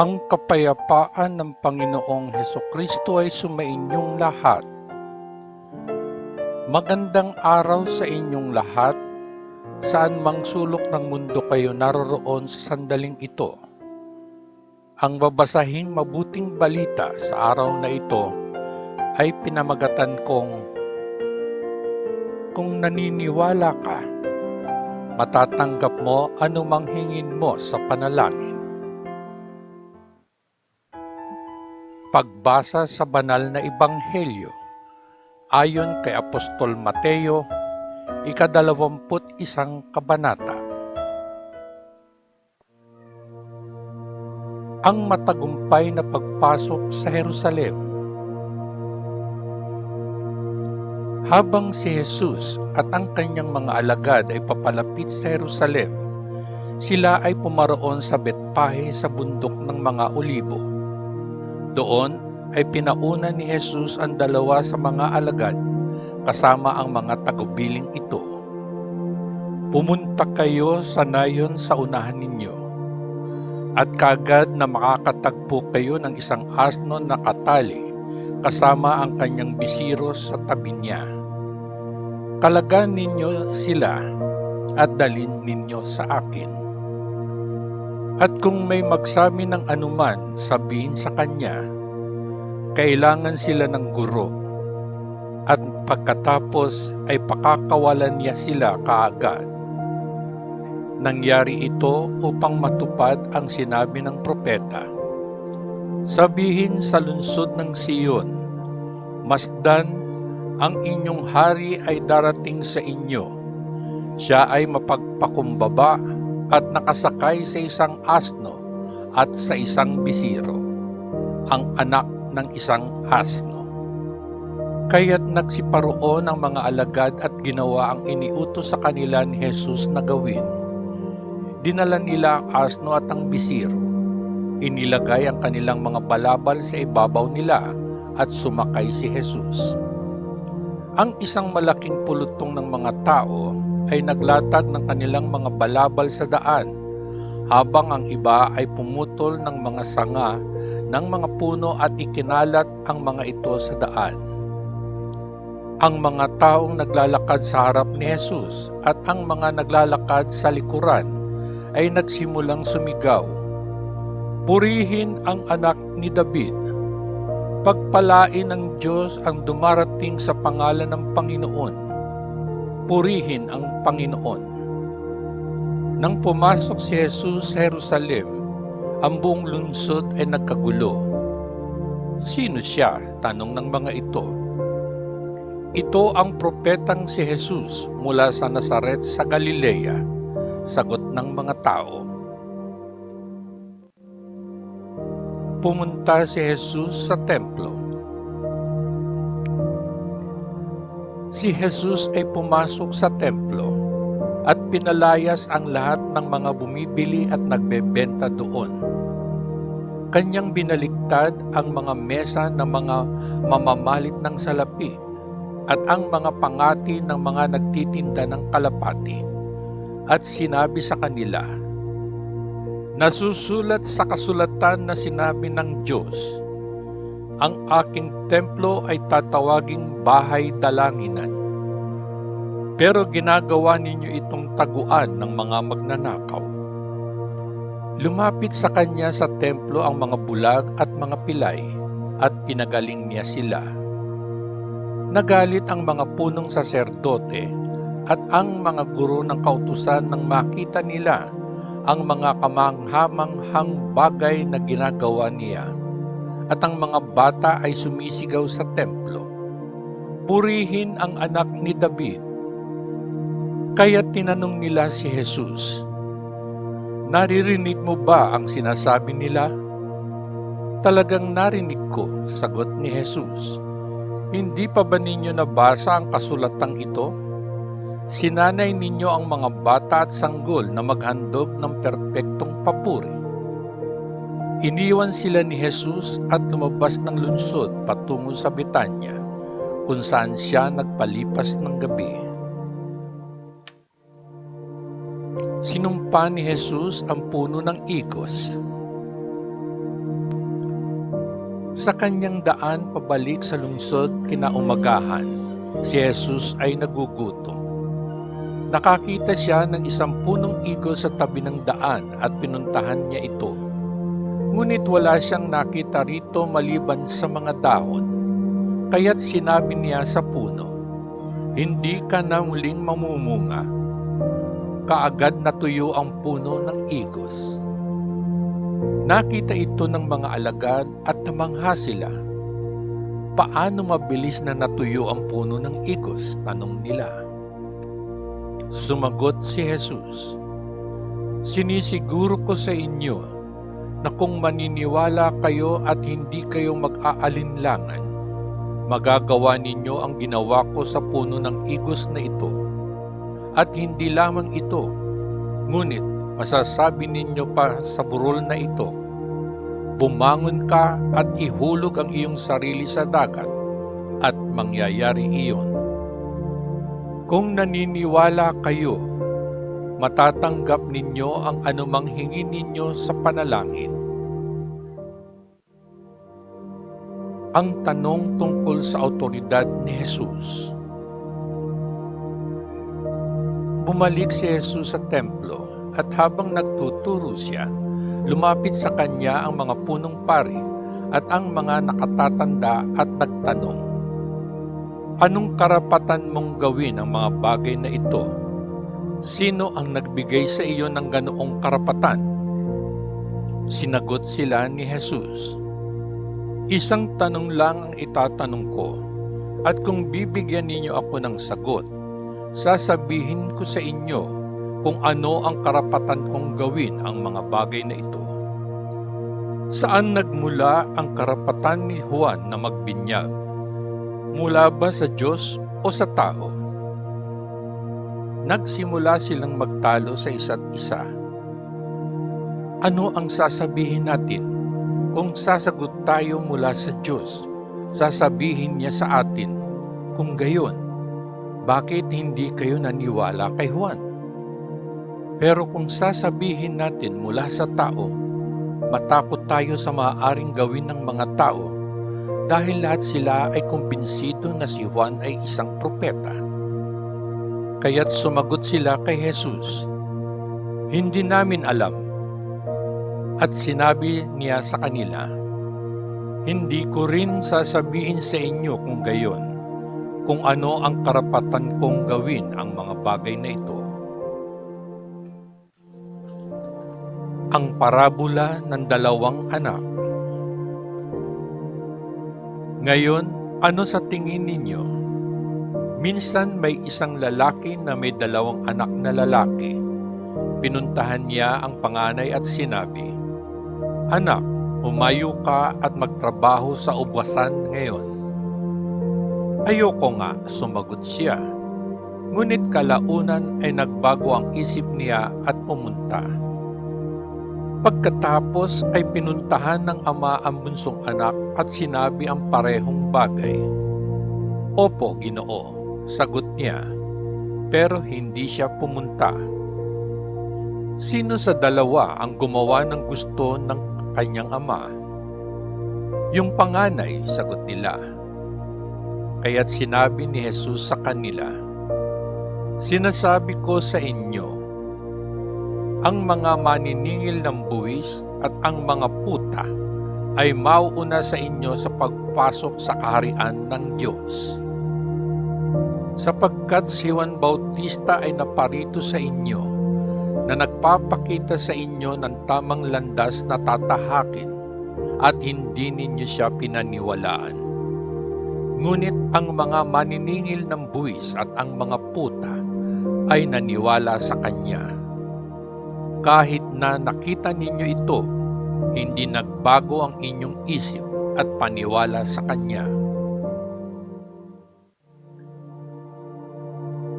Ang kapayapaan ng Panginoong Hesukristo ay sumainyong lahat. Magandang araw sa inyong lahat, saan mang sulok ng mundo kayo naroroon sa sandaling ito. Ang babasahing mabuting balita sa araw na ito ay pinamagatan kong, kung naniniwala ka, matatanggap mo anumang hingin mo sa panalangin. Pagbasa sa banal na ebanghelyo ayon kay Apostol Mateo, ika-21 kabanata. Ang matagumpay na pagpasok sa Jerusalem. Habang si Jesus at ang kanyang mga alagad ay papalapit sa Jerusalem, sila ay pumaroon sa Betpahe sa bundok ng mga Olibo. Doon ay pinauna ni Jesus ang dalawa sa mga alagad kasama ang mga tagubiling ito. Pumunta kayo sa nayon sa unahan ninyo, at kagad na makakatagpo kayo ng isang asno na katali kasama ang kanyang bisiros sa tabi niya. Kalagan ninyo sila at dalhin ninyo sa akin. At kung may magsabi ng anuman, sabihin sa kanya, kailangan sila ng guro, at pagkatapos ay pakakawalan niya sila kaagad. Nangyari ito upang matupad ang sinabi ng propeta. Sabihin sa lungsod ng Siyon, masdan, ang inyong hari ay darating sa inyo. Siya ay mapagpakumbaba at nakasakay sa isang asno at sa isang bisiro, ang anak ng isang asno. Kaya't nagsiparoon ang mga alagad at ginawa ang iniutos sa kanila ni Jesus na gawin. Dinala nila ang asno at ang bisiro. Inilagay ang kanilang mga balabal sa ibabaw nila at sumakay si Jesus. Ang isang malaking pulutong ng mga tao ay naglatag ng kanilang mga balabal sa daan, habang ang iba ay pumutol ng mga sanga ng mga puno at ikinalat ang mga ito sa daan. Ang mga taong naglalakad sa harap ni Jesus at ang mga naglalakad sa likuran ay nagsimulang sumigaw, "Purihin ang anak ni David! Pagpalain ng Diyos ang dumarating sa pangalan ng Panginoon! Purihin ang Panginoon!" Nang pumasok si Jesus sa Jerusalem, ang buong lungsod ay nagkagulo. Sino siya? Tanong ng mga ito. Ito ang propetang si Jesus mula sa Nazaret sa Galilea, sagot ng mga tao. Pumunta si Jesus sa templo. Si Jesus ay pumasok sa templo at pinalayas ang lahat ng mga bumibili at nagbebenta doon. Kanyang binaliktad ang mga mesa ng mga mamamalit ng salapi at ang mga pangati ng mga nagtitinda ng kalapati, at sinabi sa kanila, "Nasusulat sa kasulatan na sinabi ng Diyos, ang aking templo ay tatawaging bahay dalanginan. Pero ginagawa ninyo itong taguan ng mga magnanakaw." Lumapit sa kanya sa templo ang mga bulag at mga pilay, at pinagaling niya sila. Nagalit ang mga punong saserdote at ang mga guro ng kautusan nang makita nila ang mga kamanghamanghang bagay na ginagawa niya, at ang mga bata ay sumisigaw sa templo, "Purihin ang anak ni David!" Kaya tinanong nila si Jesus, "Naririnig mo ba ang sinasabi nila?" "Talagang narinig ko," sagot ni Jesus. "Hindi pa ba ninyo nabasa ang kasulatang ito? Sinanay ninyo ang mga bata at sanggol na maghandog ng perpektong papuri." Iniwan sila ni Jesus at lumabas ng lungsod patungo sa Betanya, kung saan siya nagpalipas ng gabi. Sinumpa ni Jesus ang puno ng igos. Sa kanyang daan pabalik sa lungsod kinaumagahan, si Jesus ay nagugutom. Nakakita siya ng isang punong igos sa tabi ng daan at pinuntahan niya ito. Ngunit wala siyang nakita rito maliban sa mga dahon. Kaya't sinabi niya sa puno, "Hindi ka na muling mamumunga." Kaagad natuyo ang puno ng igos. Nakita ito ng mga alagad at namangha sila. "Paano mabilis na natuyo ang puno ng igos?" tanong nila. Sumagot si Jesus, "Sinisiguro ko sa inyo na kung maniniwala kayo at hindi kayo mag-aalinlangan, magagawa ninyo ang ginawa ko sa puno ng igos na ito. At hindi lamang ito, ngunit masasabi ninyo pa sa burol na ito, 'Bumangon ka at ihulog ang iyong sarili sa dagat,' at mangyayari iyon. Kung naniniwala kayo, matatanggap ninyo ang anumang hingin ninyo sa panalangin." Ang tanong tungkol sa awtoridad ni Jesus. Bumalik si Jesus sa templo at habang nagtuturo siya, lumapit sa kanya ang mga punong pari at ang mga nakatatanda at nagtanong, "Anong karapatan mong gawin ang mga bagay na ito? Sino ang nagbigay sa iyo ng ganoong karapatan?" Sinagot sila ni Jesus, "Isang tanong lang ang itatanong ko, at kung bibigyan ninyo ako ng sagot, sasabihin ko sa inyo kung ano ang karapatan kong gawin ang mga bagay na ito. Saan nagmula ang karapatan ni Juan na magbinyag? Mula ba sa Diyos o sa tao?" Nagsimula silang magtalo sa isa't isa. Ano ang sasabihin natin? Kung sasagot tayo mula sa Diyos, sasabihin niya sa atin, "Kung gayon, bakit hindi kayo naniwala kay Juan?" Pero kung sasabihin natin mula sa tao, matakot tayo sa maaaring gawin ng mga tao dahil lahat sila ay kumbinsido na si Juan ay isang propeta. Kaya't sumagot sila kay Jesus, "Hindi namin alam." At sinabi niya sa kanila, "Hindi ko rin sasabihin sa inyo kung gayon, kung ano ang karapatan kong gawin ang mga bagay na ito." Ang parabola ng dalawang anak. Ngayon, ano sa tingin ninyo? Minsan may isang lalaki na may dalawang anak na lalaki. Pinuntahan niya ang panganay at sinabi, "Anak, umayo ka at magtrabaho sa ubwasan ngayon." "Ayoko nga," sumagot siya. Ngunit kalaunan ay nagbago ang isip niya at pumunta. Pagkatapos ay pinuntahan ng ama ang bunsong anak at sinabi ang parehong bagay. "Opo, Ginoo," sagot niya, pero hindi siya pumunta. Sino sa dalawa ang gumawa ng gusto ng kanyang ama? "Yung panganay," sagot nila. Kaya't sinabi ni Jesus sa kanila, "Sinasabi ko sa inyo, ang mga maniningil ng buwis at ang mga puta ay mauuna sa inyo sa pagpasok sa kaharian ng Diyos. Sapagkat si Juan Bautista ay naparito sa inyo na nagpapakita sa inyo ng tamang landas na tatahakin at hindi ninyo siya pinaniwalaan. Ngunit ang mga maniningil ng buwis at ang mga puta ay naniwala sa kanya. Kahit na nakita ninyo ito, hindi nagbago ang inyong isip at paniwala sa kanya."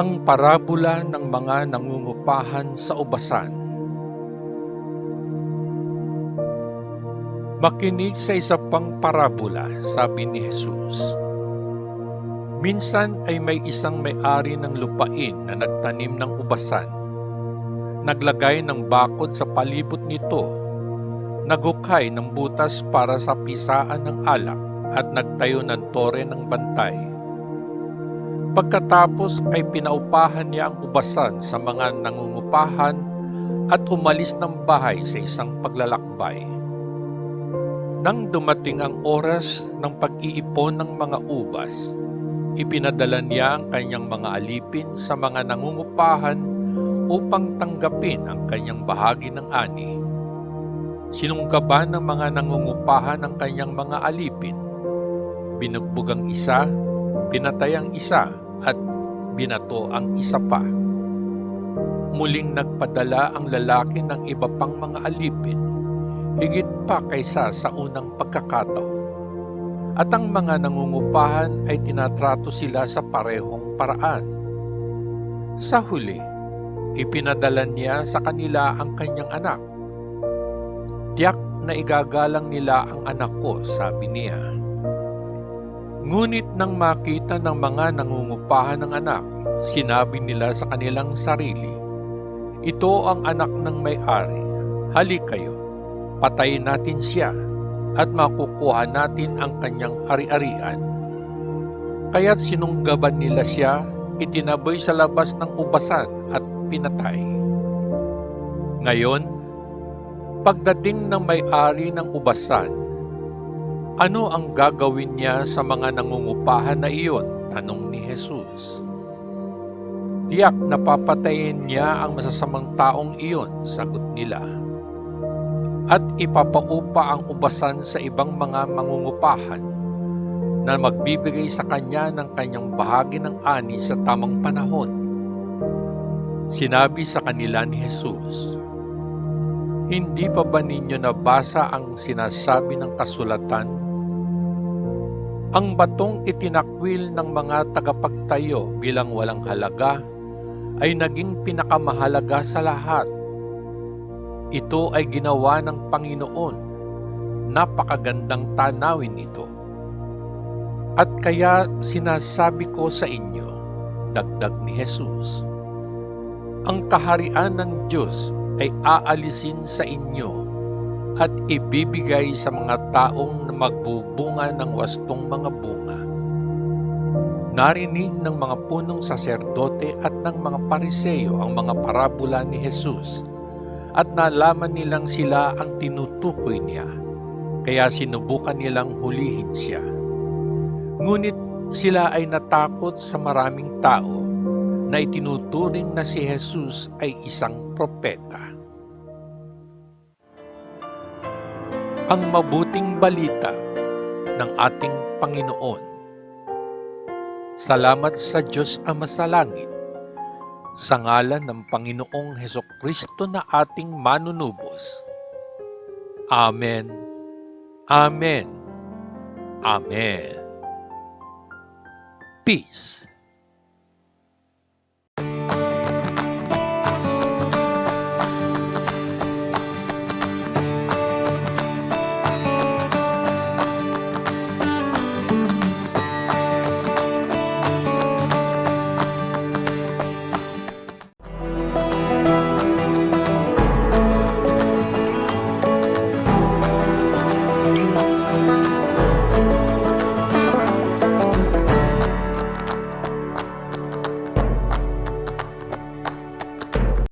Ang parabola ng mga nangungupahan sa ubasan. Makinig sa isa pang parabola, sabi ni Jesus. Minsan ay may isang may-ari ng lupain na nagtanim ng ubasan. Naglagay ng bakod sa palibot nito. naghukay ng butas para sa pisaan ng alak at nagtayo ng tore ng bantay. Pagkatapos ay pinaupahan niya ang ubasan sa mga nangungupahan at umalis ng bahay sa isang paglalakbay. Nang dumating ang oras ng pag-iipon ng mga ubas, ipinadala niya ang kanyang mga alipin sa mga nangungupahan upang tanggapin ang kanyang bahagi ng ani. Sinunggaban ng mga nangungupahan ang kanyang mga alipin. Binugbog ang isa, pinatay ang isa, at binato ang isa pa. Muling nagpadala ang lalaki ng iba pang mga alipin, higit pa kaysa sa unang pagkakataon. At ang mga nangungupahan ay tinatrato sila sa parehong paraan. Sa huli, ipinadala niya sa kanila ang kanyang anak. "Tiyak na igagalang nila ang anak ko," sabi niya. Ngunit nang makita ng mga nangungupahan ng anak, sinabi nila sa kanilang sarili, "Ito ang anak ng may-ari. Halik kayo, patayin natin siya at makukuha natin ang kanyang ari-arian." Kaya't sinunggaban nila siya, itinaboy sa labas ng ubasan at pinatay. Ngayon, pagdating ng may-ari ng ubasan, ano ang gagawin niya sa mga nangungupahan na iyon? Tanong ni Jesus. "Tiyak na papatayin niya ang masasamang taong iyon," sagot nila. "At ipapaupa ang ubasan sa ibang mga mangungupahan na magbibigay sa kanya ng kanyang bahagi ng ani sa tamang panahon." Sinabi sa kanila ni Jesus, "Hindi pa ba ninyo nabasa ang sinasabi ng kasulatan? Ang batong itinakwil ng mga tagapagtayo bilang walang halaga ay naging pinakamahalaga sa lahat. Ito ay ginawa ng Panginoon. Napakagandang tanawin ito. At kaya sinasabi ko sa inyo," dagdag ni Jesus, "ang kaharian ng Diyos ay aalisin sa inyo at ibibigay sa mga taong magbubunga ng wastong mga bunga." Narinig ng mga punong saserdote at ng mga Pariseo ang mga parabola ni Jesus at nalaman nilang sila ang tinutukoy niya, kaya sinubukan nilang hulihin siya. Ngunit sila ay natakot sa maraming tao na itinuturing na si Jesus ay isang propeta. Ang mabuting balita ng ating Panginoon. Salamat sa Diyos Ama sa langit, sa ngalan ng Panginoong Hesukristo na ating manunubos. Amen. Amen. Amen. Peace.